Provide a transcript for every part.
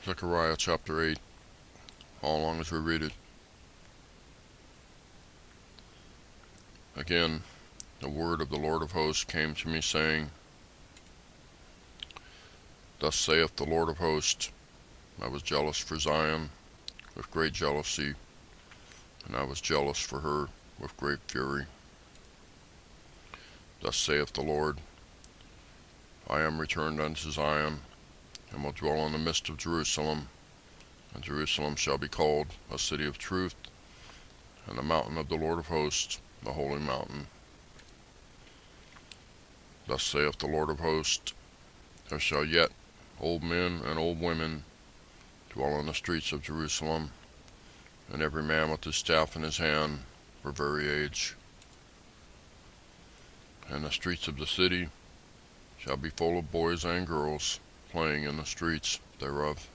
Zechariah chapter 8. How long as we read it? Again, the word of the Lord of hosts came to me, saying, Thus saith the Lord of hosts, I was jealous for Zion with great jealousy, and I was jealous for her with great fury. Thus saith the Lord, I am returned unto Zion, and will dwell in the midst of Jerusalem, and Jerusalem shall be called a city of truth, and the mountain of the Lord of hosts, the holy mountain. Thus saith the Lord of hosts, there shall yet old men and old women dwell in the streets of Jerusalem, and every man with his staff in his hand for very age. And the streets of the city shall be full of boys and girls playing in the streets thereof.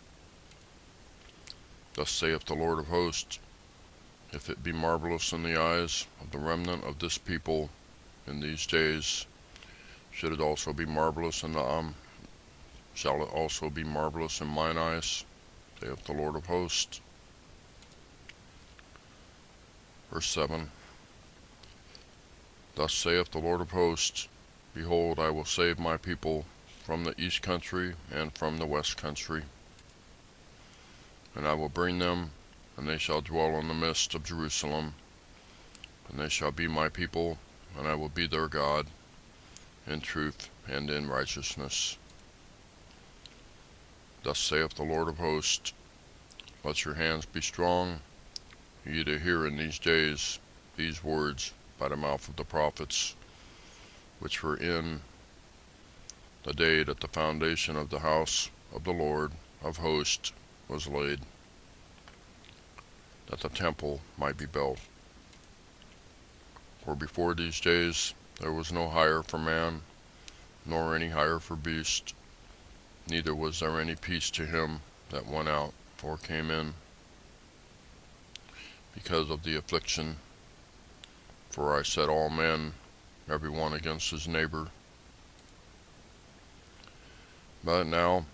Thus saith the Lord of hosts, if it be marvelous in the eyes of the remnant of this people in these days, should it also be marvelous in shall it also be marvelous in mine eyes, saith the Lord of hosts. Verse 7. Thus saith the Lord of hosts, behold, I will save my people from the east country and from the west country, and I will bring them, and they shall dwell in the midst of Jerusalem, and they shall be my people, and I will be their God, in truth and in righteousness. Thus saith the Lord of hosts, let your hands be strong, ye to hear in these days these words by the mouth of the prophets, which were in the day that the foundation of the house of the Lord of hosts was laid, that the temple might be built. For before these days there was no hire for man, nor any hire for beast, neither was there any peace to him that went out or came in, because of the affliction. For I set all men, every one against his neighbor. But now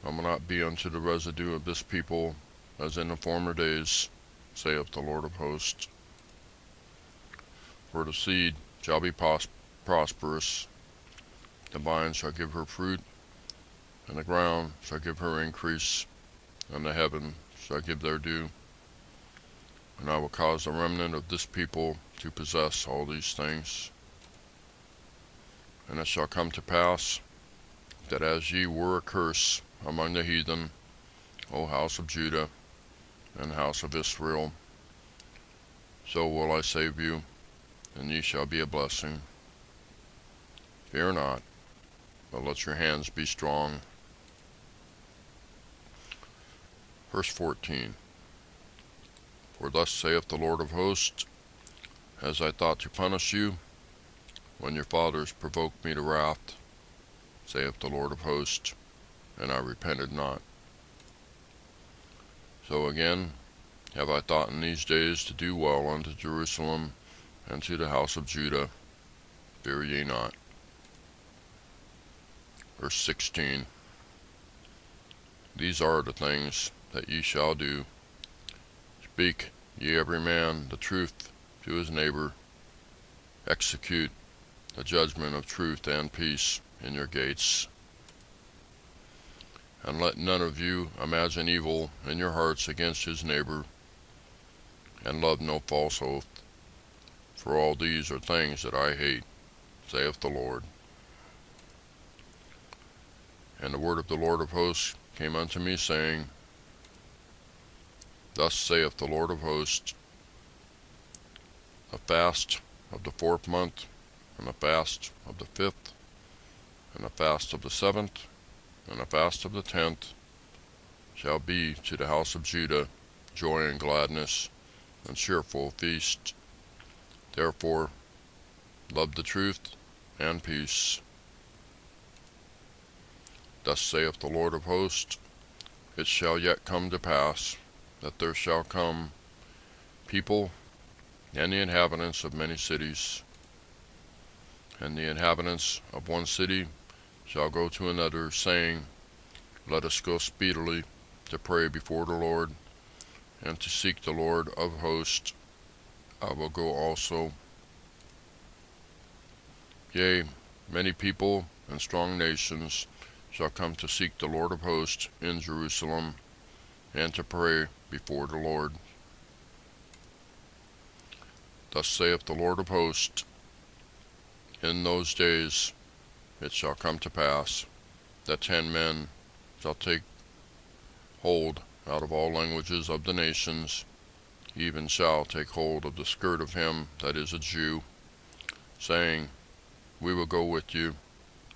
I will not be unto the residue of this people as in the former days, saith the Lord of hosts. For the seed shall be prosperous, the vine shall give her fruit, and the ground shall give her increase, and the heaven shall give their dew. And I will cause the remnant of this people to possess all these things. And it shall come to pass, that as ye were a curse among the heathen, O house of Judah and house of Israel, so will I save you, and ye shall be a blessing. Fear not, but let your hands be strong. Verse 14. For thus saith the Lord of hosts, as I thought to punish you, when your fathers provoked me to wrath, saith the Lord of hosts, and I repented not. So again have I thought in these days to do well unto Jerusalem and to the house of Judah. Fear ye not. Verse 16. These are the things that ye shall do. Speak ye every man the truth to his neighbor. Execute the judgment of truth and peace in your gates. And let none of you imagine evil in your hearts against his neighbor, and love no false oath, for all these are things that I hate, saith the Lord. And the word of the Lord of hosts came unto me, saying, Thus saith the Lord of hosts, the fast of the 4th month, and the fast of the 5th, and the fast of the 7th, and the fast of the 10th, shall be to the house of Judah joy and gladness, and cheerful feast. Therefore love the truth and peace. Thus saith the Lord of hosts, it shall yet come to pass, that there shall come people and the inhabitants of many cities, and the inhabitants of one city shall go to another, saying, let us go speedily to pray before the Lord, and to seek the Lord of hosts. I will go also. Yea, many people and strong nations shall come to seek the Lord of hosts in Jerusalem, and to pray before the Lord. Thus saith the Lord of hosts, in those days it shall come to pass that 10 men shall take hold out of all languages of the nations, even shall take hold of the skirt of him that is a Jew, saying, We will go with you,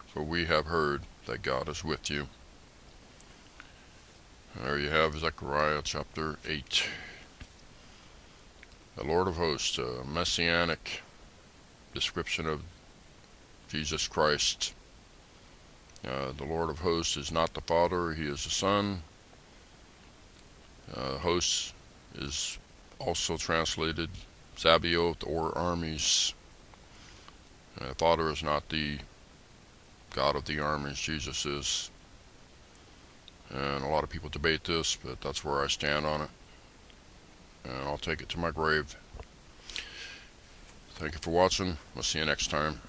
for we have heard that God is with you. There you have Zechariah chapter 8. The Lord of hosts, a messianic description of Jesus Christ. The Lord of hosts is not the Father, he is the Son. Hosts is also translated Sabaoth or armies. Father is not the God of the armies, Jesus is. And a lot of people debate this, but that's where I stand on it. And I'll take it to my grave. Thank you for watching. We'll see you next time.